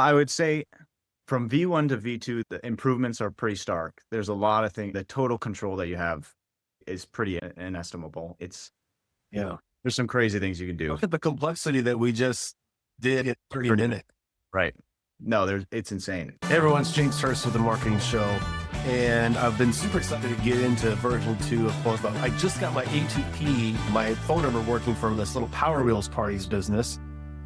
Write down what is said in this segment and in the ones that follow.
I would say from V1 to V2, the improvements are pretty stark. There's a lot of things. The total control that you have is pretty inestimable. Yeah. There's some crazy things you can do. Look at the complexity that we just did in 30 minutes. Right. No, it's insane. Hey everyone, it's James Hurst with The Marketing Show, and I've been super excited to get into version 2 of CloseBot. I just got my A2P, my phone number working from this little Power Wheels parties business,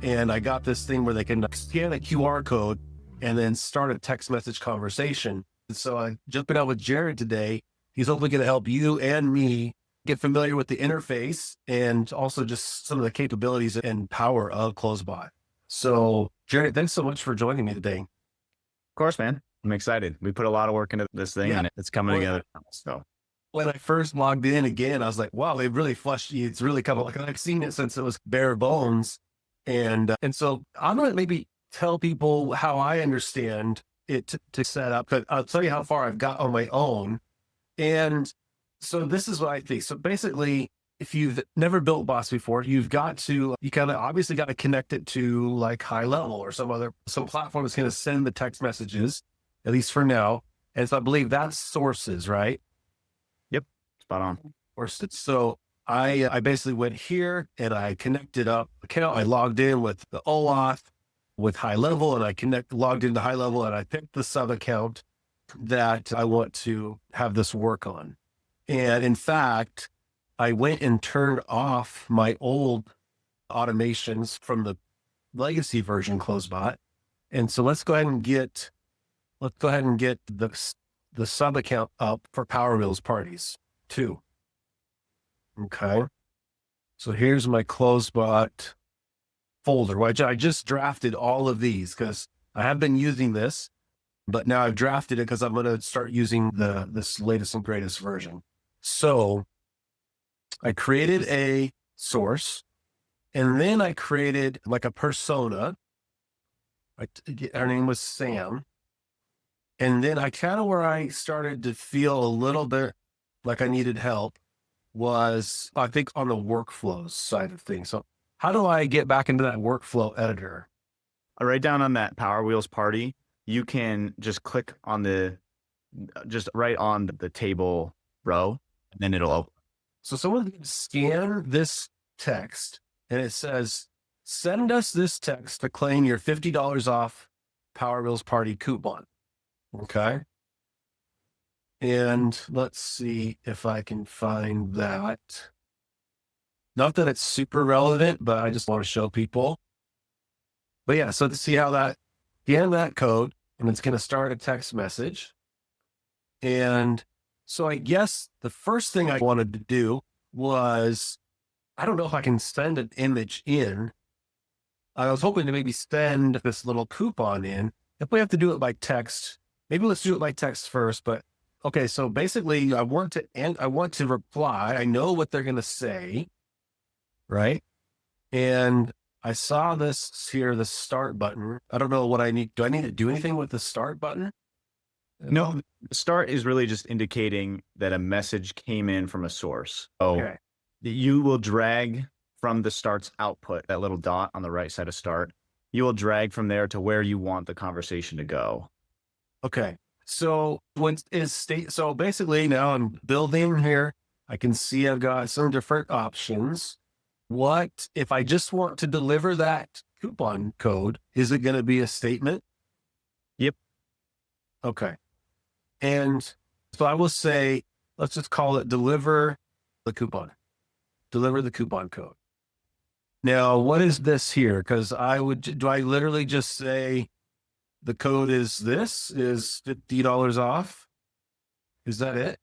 and I got this thing where they can scan a QR code and then start a text message conversation. And so I jumping out with Jared today. He's hopefully going to help you and me get familiar with the interface and also just some of the capabilities and power of CloseBot. So Jared, thanks so much for joining me today. Of course, man. I'm excited. We put a lot of work into this thing and it's coming together. So when I first logged in again, I was like, wow, they really fleshed it. It's really kind of like, I've seen it since it was bare bones. And so I'm going to maybe tell people how I understand it to set up, but I'll tell you how far I've got on my own. And so this is what I think. So basically, if you've never built bots before, you kind of obviously got to connect it to like High Level or some platform that's going to send the text messages, at least for now. And so I believe that's Sources, right? Yep. Spot on. So I basically went here and I connected up account. I logged in with the OAuth with High Level, and I logged into High Level, and I picked the sub account that I want to have this work on. And in fact, I went and turned off my old automations from the legacy version CloseBot. And so let's go ahead and get the sub account up for Power Wheels parties too. Okay. So here's my CloseBot folder, which I just drafted all of these because I have been using this, but now I've drafted it because I'm going to start using this latest and greatest version. So I created a source, and then I created like a persona. Her name was Sam. And then where I started to feel a little bit like I needed help was, I think, on the workflows side of things. So how do I get back into that workflow editor? Right down on that Power Wheels party, you can just click on right on the table row, and then it'll open. So someone can scan this text and it says, send us this text to claim your $50 off Power Wheels party coupon. Okay. And let's see if I can find that. Not that it's super relevant, but I just want to show people. But yeah, so to see how scan that code, and it's going to start a text message. And so I guess the first thing I wanted to do was, I don't know if I can send an image in. I was hoping to maybe send this little coupon in. If we have to do it by text, maybe let's do it by text first. But okay, so basically I want to reply. I know what they're going to say, right? And I saw this here, the start button. I don't know what I need. Do I need to do anything with the start button? No, the start is really just indicating that a message came in from a source. So okay, you will drag from the start's output, that little dot on the right side of start. You will drag from there to where you want the conversation to go. Okay. So so basically now I'm building here. I can see I've got some different options. What if I just want to deliver that coupon code? Is it going to be a statement? Yep. Okay. And so I will say, let's just call it deliver the coupon code. Now, what is this here? Because do I literally just say the code is $50 off? Is that it?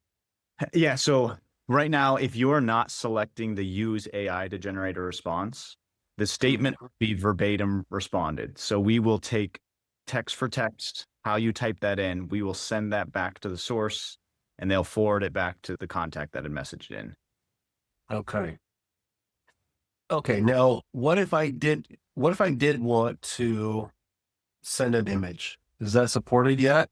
Yeah. So right now, if you're not selecting the use AI to generate a response, the statement will be verbatim responded. So we will take text for text, how you type that in, we will send that back to the source, and they'll forward it back to the contact that had messaged in. Okay. Okay. Now, what if I did want to send an image? Is that supported yet?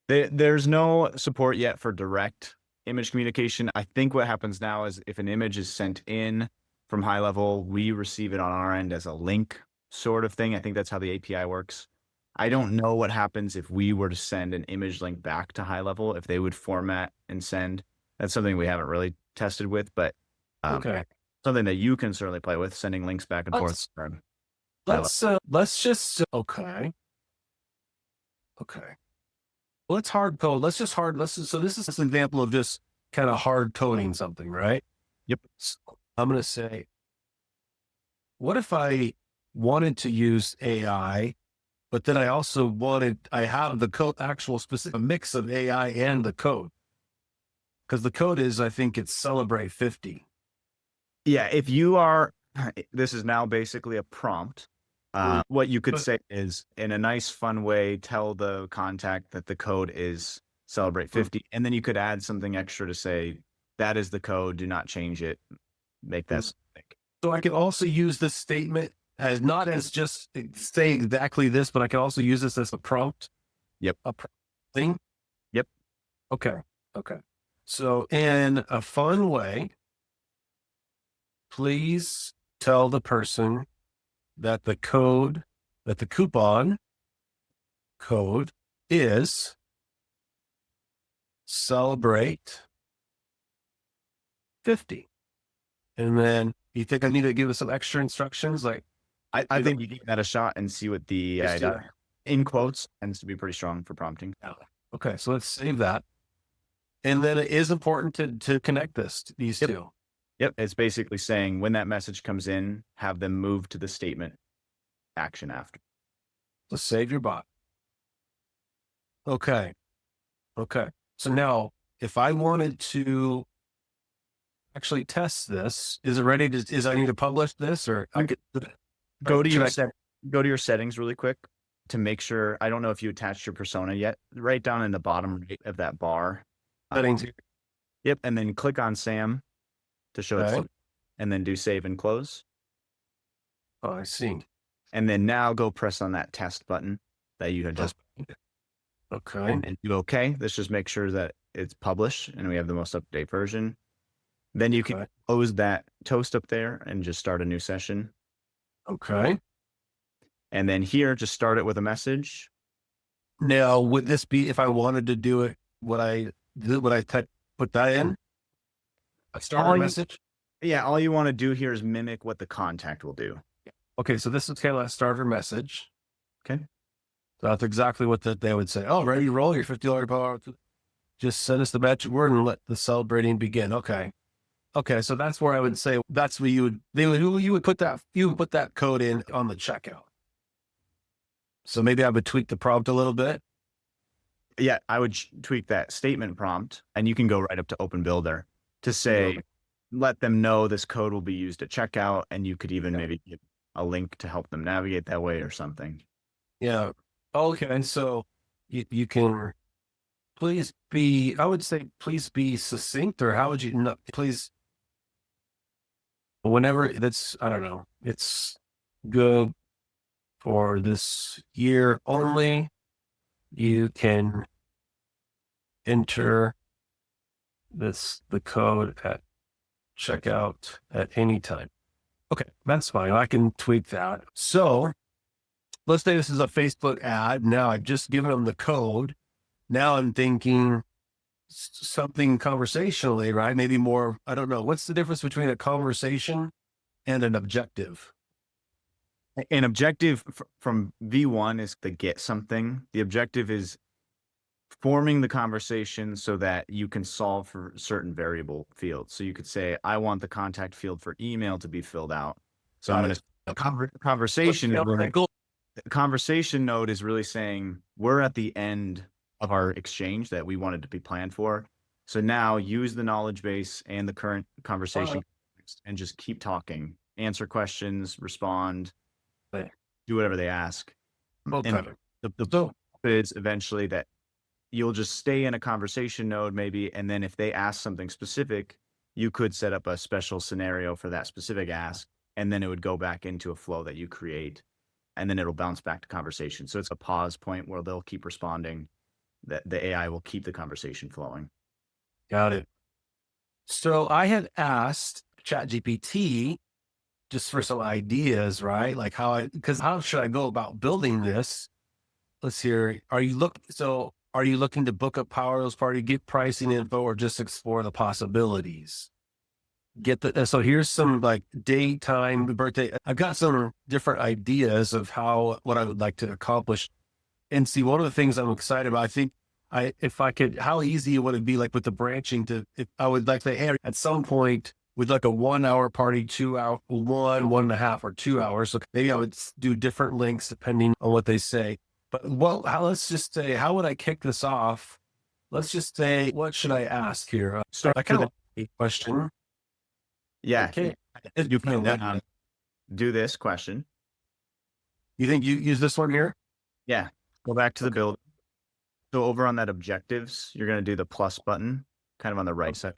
There's no support yet for direct image communication. I think what happens now is if an image is sent in from High Level, we receive it on our end as a link sort of thing. I think that's how the API works. I don't know what happens if we were to send an image link back to high level, if they would format and send. That's something we haven't really tested with, but Okay. something that you can certainly play with, sending links back and forth Let's from high level. let's just okay. Okay. Well, let's hard code. So this is an example of just kind of hard coding something, right? Yep. So I'm going to say, what if I wanted to use AI, but then I have the code, actual specific mix of AI and the code. Because the code is, I think it's celebrate 50. Yeah, if you are, this is now basically a prompt. What you could say is, in a nice, fun way, tell the contact that the code is celebrate 50, and then you could add something extra to say, that is the code, do not change it, make that specific. So I can also use this statement as not as just say exactly this, but I can also use this as a prompt. Yep. A prompt thing. Yep. Okay. Okay. So in a fun way, please tell the person that the coupon code is celebrate 50. And then you think I need to give us some extra instructions? Like, I think you give that a shot and see what the Just do it. in quotes tends to be pretty strong for prompting. Okay, so let's save that. And then it is important to connect these two. Yep. It's basically saying when that message comes in, have them move to the statement action after. So save your bot. Okay. Okay. So now if I wanted to actually test this, is it ready to, I need to publish this or I could Go to should your your settings really quick to make sure. I don't know if you attached your persona yet. Right down in the bottom right of that bar. settings? Yep. And then click on Sam to show Okay. it, and then do save and close. Oh, I see. And then now go press on that test button that you had just, Okay. and do okay. Let's just make sure that it's published and we have the most up-to-date version. Then you can Okay. close that toast up there and just start a new session. Okay. And then here, just start it with a message. Now, would this be if I wanted to do it? Would I put that in? A starter message? Yeah, all you want to do here is mimic what the contact will do. Okay, so this is kind of a starter message. Okay. So that's exactly what they would say. Oh, ready to roll your $50 power. Just send us the magic word and let the celebrating begin. Okay. Okay. So that's where I would say that's where you would put that code in on the checkout. So maybe I would tweak the prompt a little bit. Yeah, I would tweak that statement prompt, and you can go right up to Open Builder to say, let them know this code will be used at checkout, and you could even maybe give a link to help them navigate that way or something. Yeah. Okay. And so you can I would say, please be succinct, or how would you not, please, whenever I don't know, it's good for this year only, you can enter the code at checkout at any time. Okay, that's fine. I can tweak that. So let's say this is a Facebook ad. Now I've just given them the code. Now I'm thinking something conversationally, right? Maybe more, I don't know. What's the difference between a conversation and an objective? An objective from V1 is to get something. The objective is forming the conversation so that you can solve for certain variable fields. So you could say, I want the contact field for email to be filled out. So I'm going to conversation. The conversation node is really saying we're at the end of our exchange that we wanted to be planned for. So now use the knowledge base and the current conversation and just keep talking, answer questions, respond, do whatever they ask. And the is eventually that you'll just stay in a conversation node maybe, and then if they ask something specific, you could set up a special scenario for that specific ask, and then it would go back into a flow that you create, and then it'll bounce back to conversation. So it's a pause point where they'll keep responding, that the AI will keep the conversation flowing. Got it. So I had asked ChatGPT just for some ideas, right? Like how should I go about building this? let's hear. Are you looking to book a Powerless party, get pricing info, or just explore the possibilities? So here's some like date, time, birthday. I've got some different ideas of what I would like to accomplish. And see, one of the things I'm excited about, I think if I could, how easy would it be like with the branching if I would like to, hey, at some point with like a 1 hour party, 2 hour, 1.5 or 2 hours. So maybe I would do different links depending on what they say. But let's just say, how would I kick this off? Let's just say, what should I ask here? Start I kind of like a question. Yeah. Okay. You can do this question. You think you use this one here? Yeah. Go back to the build. So over on that objectives, you're going to do the plus button kind of on the right side.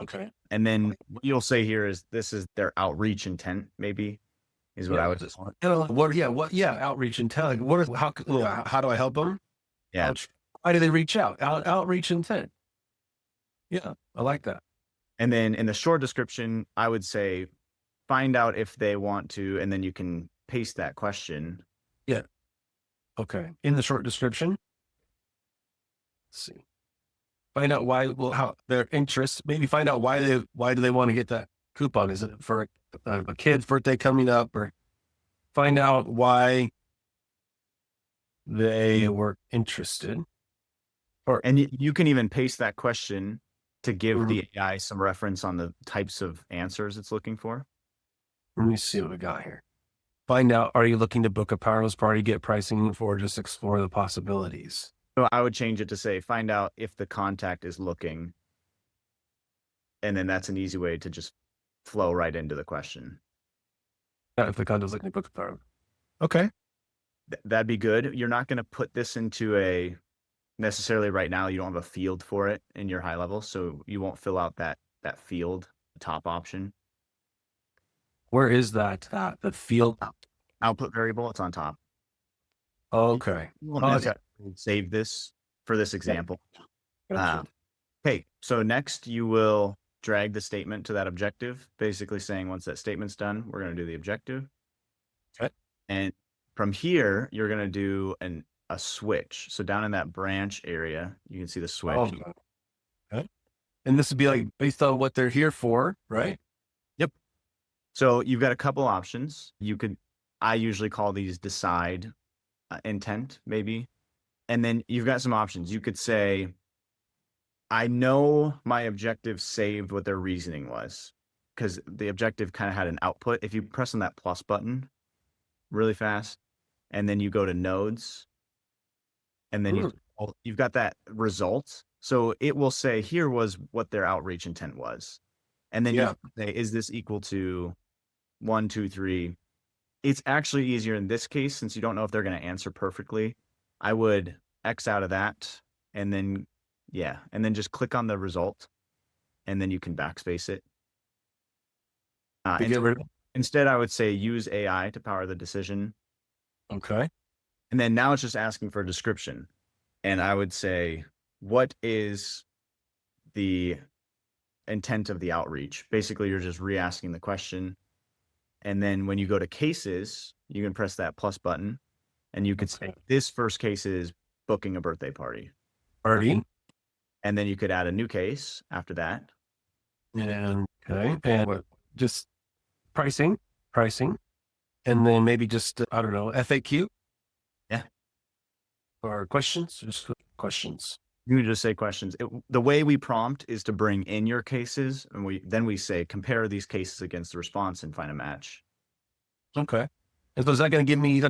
Okay. And then what you'll say here is this is their outreach intent, maybe is what I would just want. Outreach intent. How do I help them? Yeah. Why do they reach out? Outreach intent. Yeah, I like that. And then in the short description, I would say find out if they want to, and then you can paste that question. Yeah. Okay. In the short description. Let's see. Find out how their interest, maybe find out why do they want to get that coupon? Is it for a kid's birthday coming up, or find out why they were interested? And you can even paste that question to give the AI some reference on the types of answers it's looking for. Let me see what we got here. Find out, are you looking to book a Powerless party, get pricing for, just explore the possibilities? So I would change it to say, find out if the contact is looking. And then that's an easy way to just flow right into the question. Yeah, if the contact is looking to book a party. Okay. That'd be good. You're not going to put this into necessarily right now. You don't have a field for it in your high level. So you won't fill out that field, the top option. Where is that? The field output variable. It's on top. Okay. Save this for this example. Okay. So next you will drag the statement to that objective, basically saying once that statement's done, we're going to do the objective. Okay. And from here, you're going to do a switch. So down in that branch area, you can see the switch. Okay. And this would be like based on what they're here for, right? Yep. So you've got a couple options. I usually call these decide intent, maybe. And then you've got some options. You could say, I know my objective saved what their reasoning was, because the objective kind of had an output. If you press on that plus button really fast, and then you go to nodes, and then you've got that result. So it will say, here was what their outreach intent was. And then you say, is this equal to 1, 2, 3? It's actually easier in this case, since you don't know if they're going to answer perfectly. I would X out of that, and then just click on the result, and then you can backspace it. Instead, I would say use AI to power the decision. Okay. And then now it's just asking for a description. And I would say, what is the intent of the outreach? Basically, you're just re-asking the question. And then when you go to cases, you can press that plus button, and you could say, this first case is booking a birthday party. And then you could add a new case after that. And just pricing, and then maybe just, I don't know, FAQ. Yeah. Or questions, just questions. You just say questions. The way we prompt is to bring in your cases, and we say, compare these cases against the response and find a match. Okay. And so is that going to give me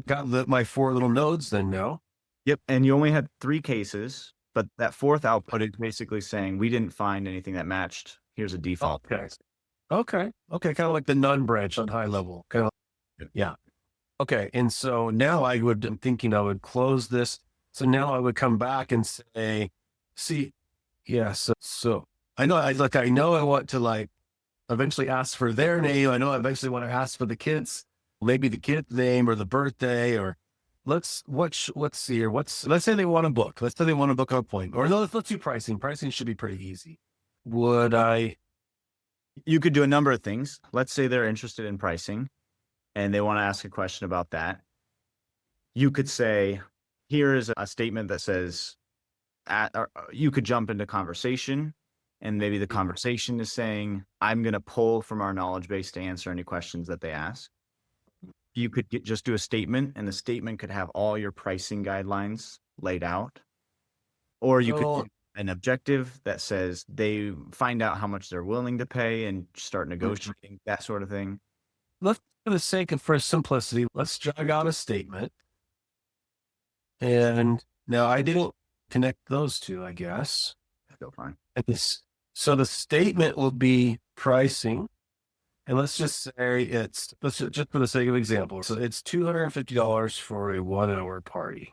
my 4 little nodes then now? Yep. And you only had 3 cases, but that 4th output is basically saying, we didn't find anything that matched. Here's a default. Okay. Kind of like the none branch on high level. Yeah. Okay. And so now I'm thinking I would close this. So now I would come back and say, so I know I want to eventually ask for their name. I know I eventually want to ask for the kids, maybe the kid's name or the birthday, or let's see here. Let's say they want to book. Let's say they want to book an appointment, or let's do pricing. Pricing should be pretty easy. You could do a number of things. Let's say they're interested in pricing and they want to ask a question about that. You could say, here is a statement that says, you could jump into conversation, and maybe the conversation is saying, I'm going to pull from our knowledge base to answer any questions that they ask. You could just do a statement, and the statement could have all your pricing guidelines laid out. Or you could do an objective that says they find out how much they're willing to pay and start negotiating, that sort of thing. Let's, for the sake of for simplicity, let's drag out a statement. And now I didn't connect those two, I guess. Still fine. So the statement will be pricing. And let's just say let's just for the sake of example. So it's $250 for a 1 hour party.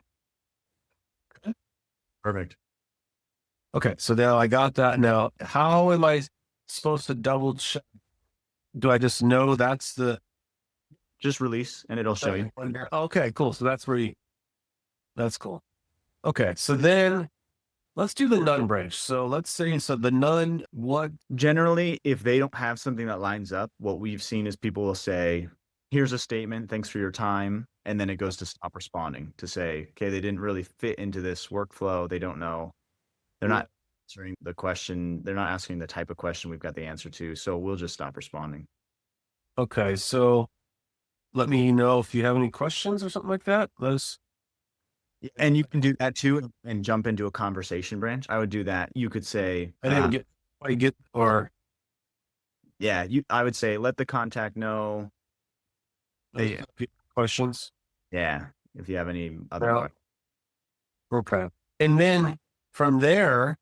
Perfect. Okay. So now I got that. Now, how am I supposed to double check? Do I just know that's just release and it'll show you? Okay, cool. So that's that's cool. Okay. So then let's do the none branch. So let's say, the none, what? Generally, if they don't have something that lines up, what we've seen is people will say, here's a statement, thanks for your time. And then it goes to stop responding to say, okay, they didn't really fit into this workflow. They don't know. They're not answering the question. They're not asking the type of question we've got the answer to. So we'll just stop responding. Okay. So let me know if you have any questions or something like that. And you can do that too and jump into a conversation branch. I would do that. You could say, I didn't I would say, let the contact know. Questions. Yeah. If you have any other questions. Okay. And then from there,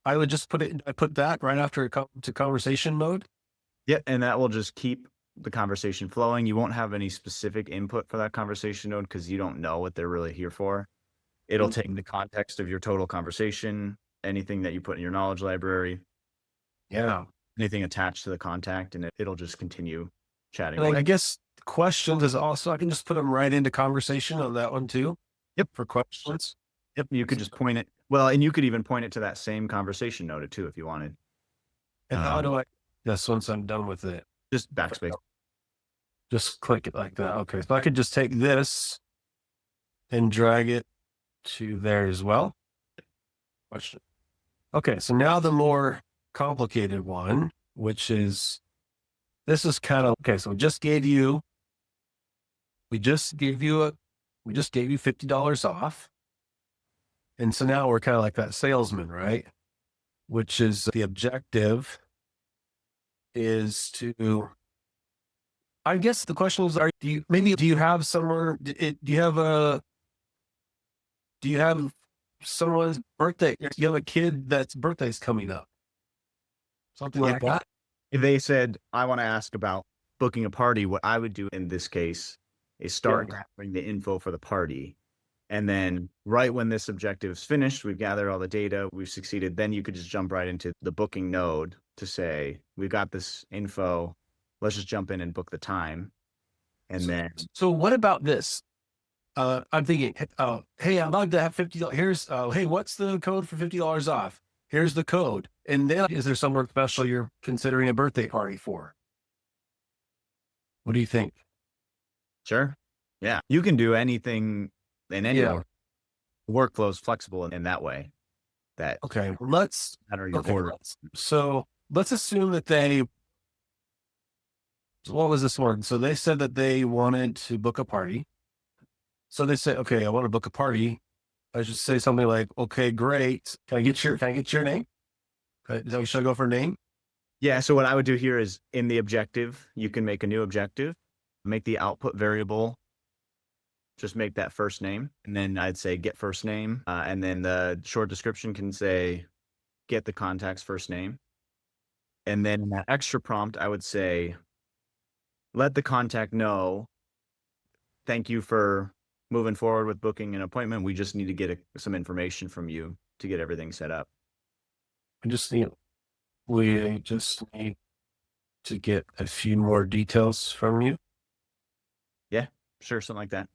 I would just put that right after it comes to conversation mode. Yeah. And that will just keep the conversation flowing. You won't have any specific input for that conversation node because you don't know what they're really here for. It'll take the context of your total conversation, anything that you put in your knowledge library. Yeah. Anything attached to the contact, and it'll just continue chatting. And I guess questions is also, I can just put them right into conversation on that one too. Yep. For questions. Yep. You could just point it. Well, and you could even point it to that same conversation node too, if you wanted. And how do once I'm done with it? Just backspace. Just click it like that. Okay. So I could just take this and drag it to there as well. Question. Okay. So now the more complicated one, which is, this is kind of, okay. So we just gave you $50 off. And so now we're kind of like that salesman, right? Which is the objective is to, I guess the question is, do you have someone's birthday? Do you have a kid that's birthday's coming up? Something like that? If they said, I want to ask about booking a party, what I would do in this case is start gathering the info for the party. And then right when this objective is finished, we've gathered all the data, we've succeeded, then you could just jump right into the booking node to say, we've got this info, let's just jump in and book the time. And so what about this? I'm thinking, hey, I'd like to have $50. Here's, hey, what's the code for $50 off? Here's the code. And then is there someone special you're considering a birthday party for? What do you think? Sure. Yeah. You can do anything in any workflow is flexible in that way. Okay. So let's assume that what was this one? So they said that they wanted to book a party. So they say, okay, I want to book a party. I should say something like, okay, great. Can I get your name? Should I go for a name? Yeah. So what I would do here is in the objective, you can make a new objective, make the output variable, just make that first name. And then I'd say get first name. And then the short description can say, get the contact's first name. And then in that extra prompt, I would say, let the contact know, thank you for moving forward with booking an appointment. We just need to get some information from you to get everything set up. We just need to get a few more details from you. Yeah, sure. Something like that.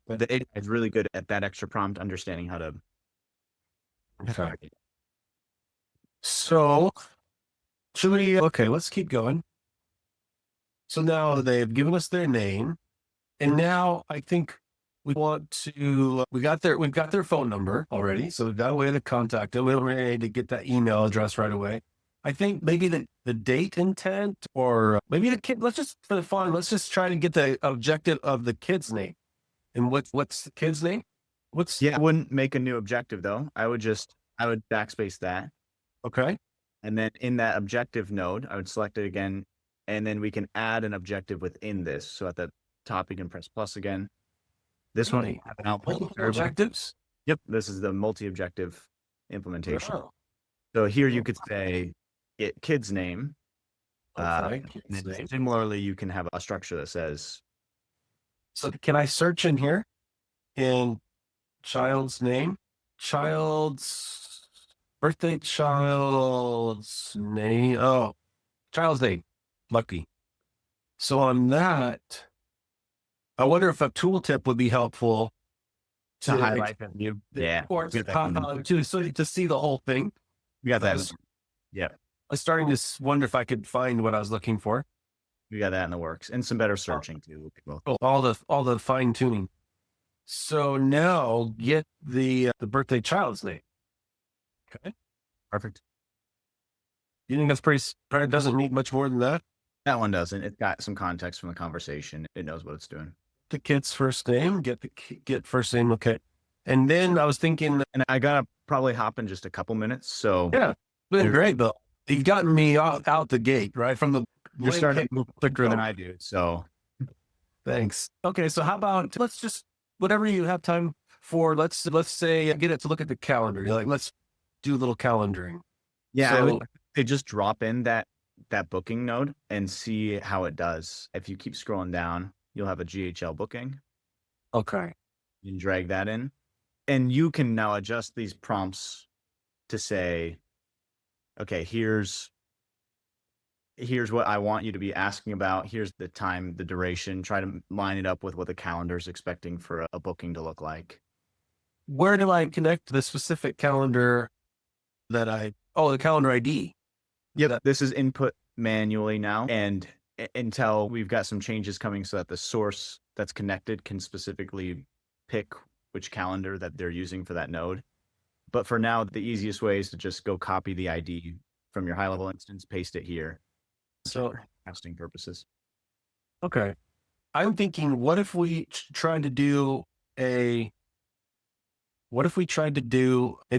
But the AI is really good at that extra prompt, understanding how to. Okay. So let's keep going. So now they've given us their name. And now I think we want to, we've got their phone number already. So we've got a way to contact them. We don't really need to get that email address right away. I think maybe the date intent, or maybe the kid, let's just, for the fun, let's just try to get the objective of the kid's name. And what's the kid's name? Yeah, I wouldn't make a new objective though. I would backspace that. Okay. And then in that objective node, I would select it again. And then we can add an objective within this. So at the top, you can press plus again. This one, Really? have an output Multiple objectives? Yep. This is the multi-objective implementation. Oh, So here you could say kid's name. okay. And Kid's then name. similarly, you can have a structure that says, So can I search in here in child's name? Child's birthday, child's name. Oh, child's name. Lucky. So on that, I wonder if a tooltip would be helpful to highlight you. Yeah. Or to see the whole thing. We got that. Yeah. I was starting to wonder if I could find what I was looking for. We got that in the works, and some better searching too. All the fine tuning. So now get the birthday child's name. Okay. Perfect. You think that's pretty, doesn't need much more than that? That one doesn't. It's got some context from the conversation. It knows what it's doing. The kid's first name, get first name. Okay. And then I was thinking, and I gotta probably hop in just a couple minutes. So yeah, been great, Bill. You've gotten me out the gate, right from the. You're starting to move quicker than I do. So thanks. Okay. So how about, let's just, whatever you have time for, let's say get it to look at the calendar. You're like, let's do a little calendaring. Yeah. So, they just drop in that booking node and see how it does. If you keep scrolling down, you'll have a GHL booking. Okay. You can drag that in, and you can now adjust these prompts to say, okay, here's what I want you to be asking about. Here's the time, the duration. Try to line it up with what the calendar is expecting for a booking to look like. Where do I connect the specific calendar the calendar ID? Yeah, this is input manually now, and until we've got some changes coming so that the source that's connected can specifically pick which calendar that they're using for that node. But for now, the easiest way is to just go copy the ID from your high-level instance, paste it here. So for testing purposes. Okay. I'm thinking, what if we tried to do maybe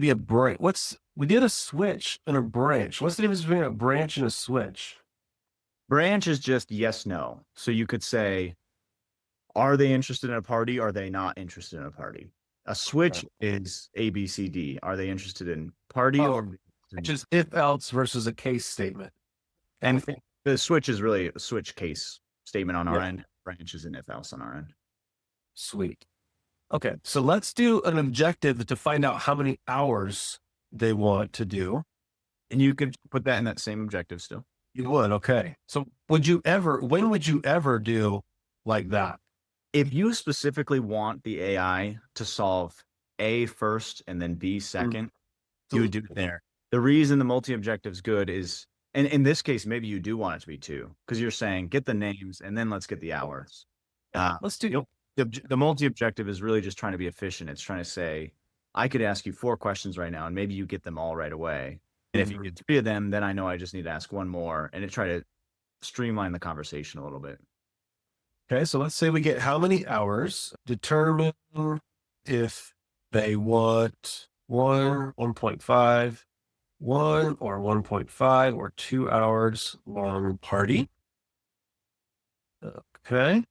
a branch? We did a switch and a branch. What's the difference between a branch and a switch? Branch is just yes, no. So you could say, are they interested in a party? Are they not interested in a party? A switch is A, B, C, D. Are they interested in party or which is if else versus a case statement? And the switch is really a switch case statement on our end. Branch is an if else on our end. Sweet. Okay. So let's do an objective to find out how many hours they want to do. And you could put that in that same objective still. You would. Okay. So when would you ever do like that? If you specifically want the AI to solve A first and then B second, you would do it there. The reason the multi-objective is good is, and in this case, maybe you do want it to be 2, because you're saying get the names and then let's get the hours. Let's do the multi-objective is really just trying to be efficient. It's trying to say, I could ask you 4 questions right now, and maybe you get them all right away. And if you get 3 of them, then I know I just need to ask 1 more, and try to streamline the conversation a little bit. Okay, so let's say we get how many hours. Determine if they want 1, 1.5, 1 or 1.5 or 2 hours long party. Okay.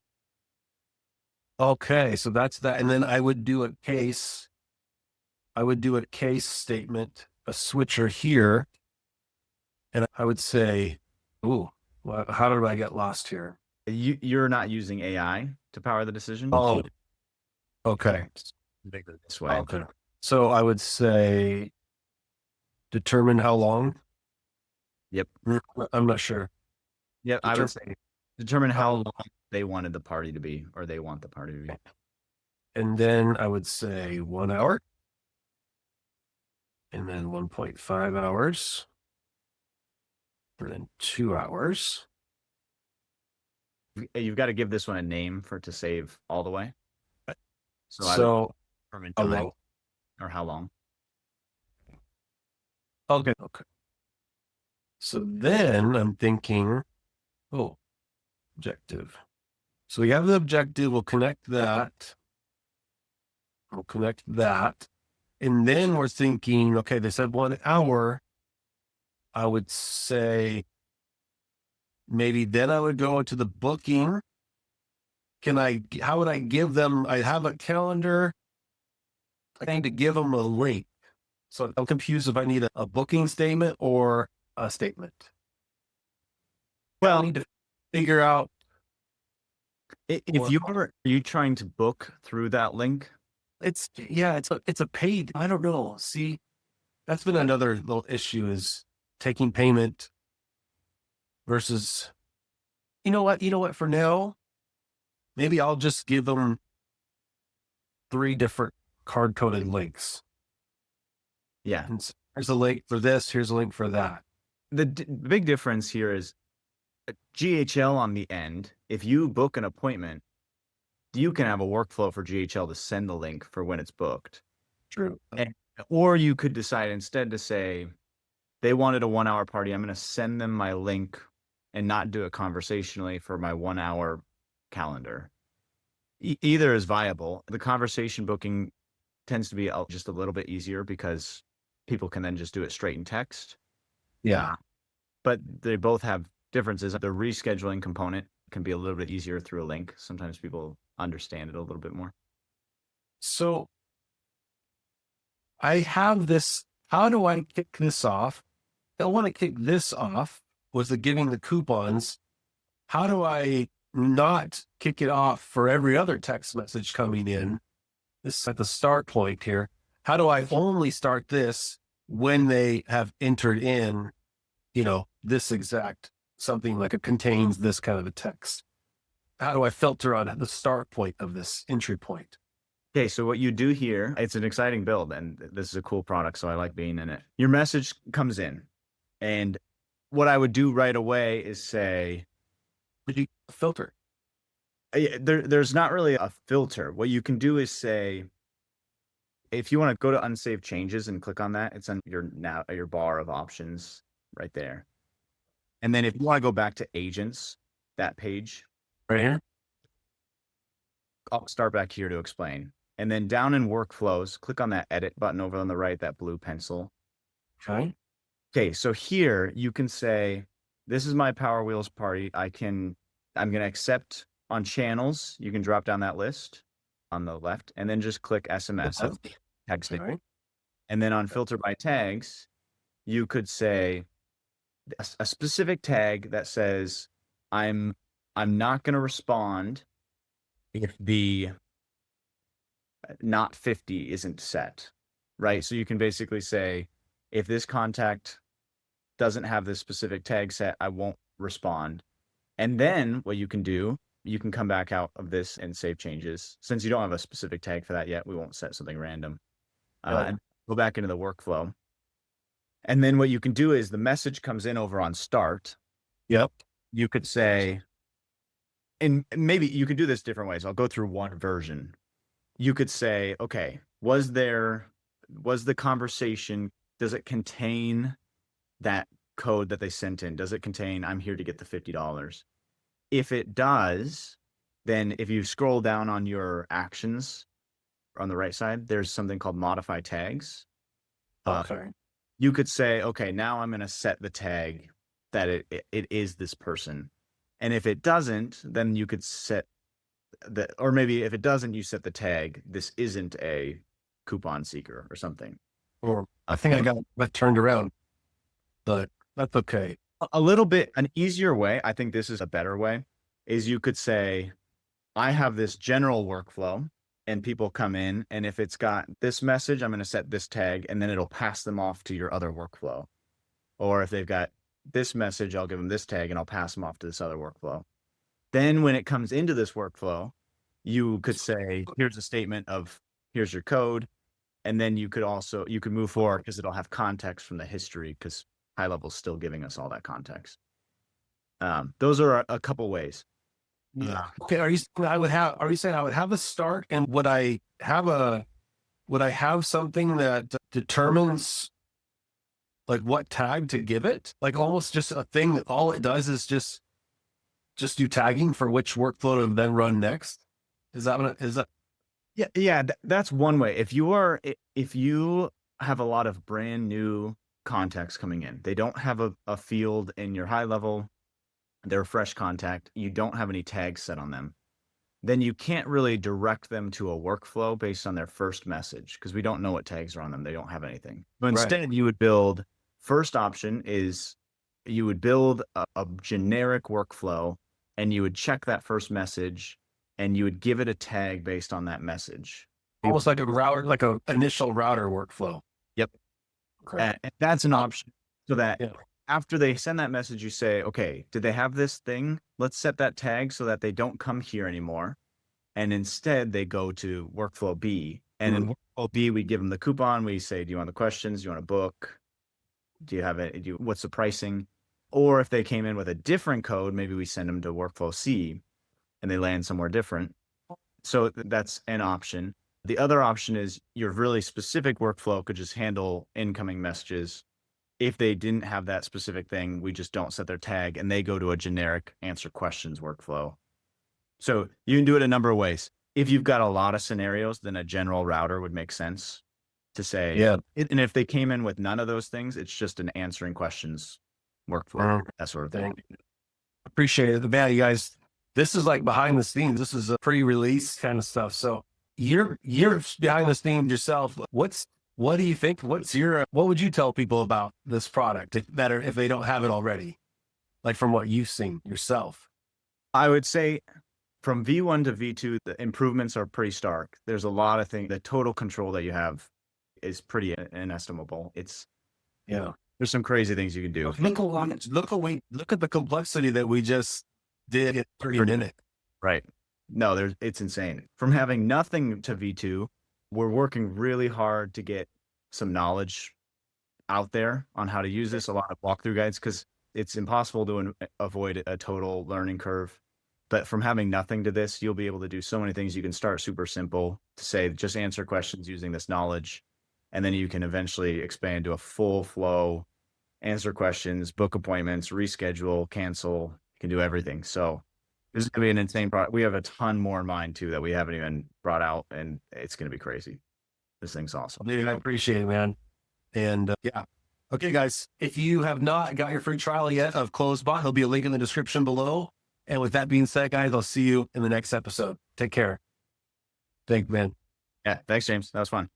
Okay, so that's that. And then I would do a case statement, a switcher here. And I would say, ooh, well, how did I get lost here? You're not using AI to power the decision. Oh, okay. This way. Okay. So I would say, determine how long. Yep. I'm not sure. Yep. I would say determine how long they wanted the party to be, or they want the party to be. And then I would say 1 hour. And then 1.5 hours. And then 2 hours. You've got to give this one a name for it to save all the way. So either So, term in a time long. or how long. Okay. Okay. So then I'm thinking, oh, objective. So we have the objective. We'll connect that. We'll connect that. And then we're thinking, okay, they said 1 hour. I would say maybe then I would go into the booking. How would I give them? I have a calendar. I need to give them a link. So I'm confused if I need a booking statement or a statement. Well, I need to figure out. if are you trying to book through that link? It's a paid. I don't know. See, that's been another little issue is taking payment versus, you know what, for now, maybe I'll just give them 3 different card coded links. Yeah. And here's a link for this. Here's a link for that. The big difference here is GHL on the end. If you book an appointment, you can have a workflow for GHL to send the link for when it's booked. True. Or you could decide instead to say, they wanted a 1 hour party. I'm going to send them my link and not do it conversationally for my 1 hour calendar. Either is viable. The conversation booking tends to be just a little bit easier because people can then just do it straight in text. Yeah. But they both have differences. The rescheduling component can be a little bit easier through a link. Sometimes people understand it a little bit more. So I have this. How do I kick this off? I want to kick this off with the giving the coupons. How do I not kick it off for every other text message coming in? This is at the start point here. How do I only start this when they have entered in, this exact something like it contains this kind of a text? How do I filter on the start point of this entry point? Okay, so what you do here, it's an exciting build, and this is a cool product, so I like being in it. Your message comes in, and what I would do right away is say, Would you filter? there's not really a filter. What you can do is say, if you want to go to unsaved changes and click on that, it's on your bar of options right there. And then if you want to go back to agents, that page, Right here? I'll start back here to explain. And then down in workflows, click on that edit button over on the right, that blue pencil. Okay. Okay, so here you can say, this is my Power Wheels party. I'm going to accept on channels. You can drop down that list on the left and then just click SMS. That's tag stick. Right. And then on filter by tags, you could say a specific tag that says, I'm not going to respond if the not 50 isn't set, right? So you can basically say, if this contact doesn't have this specific tag set, I won't respond. And then what you can do, you can come back out of this and save changes. Since you don't have a specific tag for that yet, we won't set something random. And go back into the workflow. And then what you can do is the message comes in over on start. Yep. You could say, and maybe you could do this different ways. I'll go through one version. You could say, okay, was the conversation, does it contain that code that they sent in? Does it contain, I'm here to get the $50? If it does, then if you scroll down on your actions on the right side, there's something called modify tags. Okay. You could say, okay, now I'm going to set the tag that it is this person. And if it doesn't, then you could set or maybe if it doesn't, you set the tag, this isn't a coupon seeker or something. Or I think I got that turned around, but that's okay. A little bit, an easier way, I think this is a better way, is you could say, I have this general workflow and people come in, and if it's got this message, I'm going to set this tag, and then it'll pass them off to your other workflow. Or if they've got this message, I'll give them this tag and I'll pass them off to this other workflow. Then when it comes into this workflow, you could say, here's a statement of, here's your code. And then you could move forward because it'll have context from the history because high level is still giving us all that context. Those are a couple ways. Yeah. Okay. Are you saying I would have a start, and would I have something that determines like what tag to give it? Like almost just a thing that all it does is just do tagging for which workflow to then run next. Is that? Yeah, that's one way. If you have a lot of brand new contacts coming in, they don't have a field in your high level, they're a fresh contact, you don't have any tags set on them, then you can't really direct them to a workflow based on their first message because we don't know what tags are on them. They don't have anything. But instead, you would build, first option is you would build a generic workflow and you would check that first message and you would give it a tag based on that message. Almost like a router, like a initial router workflow. Yep. Okay. And that's an option so that Yeah. after they send that message, you say, okay, did they have this thing? Let's set that tag so that they don't come here anymore. And instead they go to workflow B. And in workflow B, we give them the coupon. We say, do you want the questions? Do you want a book? Do you have it? What's the pricing? Or if they came in with a different code, maybe we send them to workflow C and they land somewhere different. So that's an option. The other option is your really specific workflow could just handle incoming messages. If they didn't have that specific thing, we just don't set their tag and they go to a generic answer questions workflow. So you can do it a number of ways. If you've got a lot of scenarios, then a general router would make sense to say. Yeah. And if they came in with none of those things, it's just an answering questions workflow, that sort of thing. Appreciate it. Man, you guys, this is like behind the scenes. This is a pre-release kind of stuff. So you're behind the scenes yourself. What do you think? What would you tell people about this product if they don't have it already? Like from what you've seen yourself. I would say from V1 to V2, the improvements are pretty stark. There's a lot of things. The total control that you have is pretty inestimable. There's some crazy things you can do. Look at the complexity that we just did in 30 minutes. Right. No, it's insane. From having nothing to V2, we're working really hard to get some knowledge out there on how to use this, a lot of walkthrough guides, because it's impossible to avoid a total learning curve. But from having nothing to this, you'll be able to do so many things. You can start super simple to say, just answer questions using this knowledge. And then you can eventually expand to a full flow, answer questions, book appointments, reschedule, cancel. You can do everything. So this is going to be an insane product. We have a ton more in mind too that we haven't even brought out, and it's going to be crazy. This thing's awesome. Dude, I appreciate it, man. And yeah. Okay, guys, if you have not got your free trial yet of CloseBot, there'll be a link in the description below. And with that being said, guys, I'll see you in the next episode. Take care. Thanks, man. Yeah. Thanks, James. That was fun.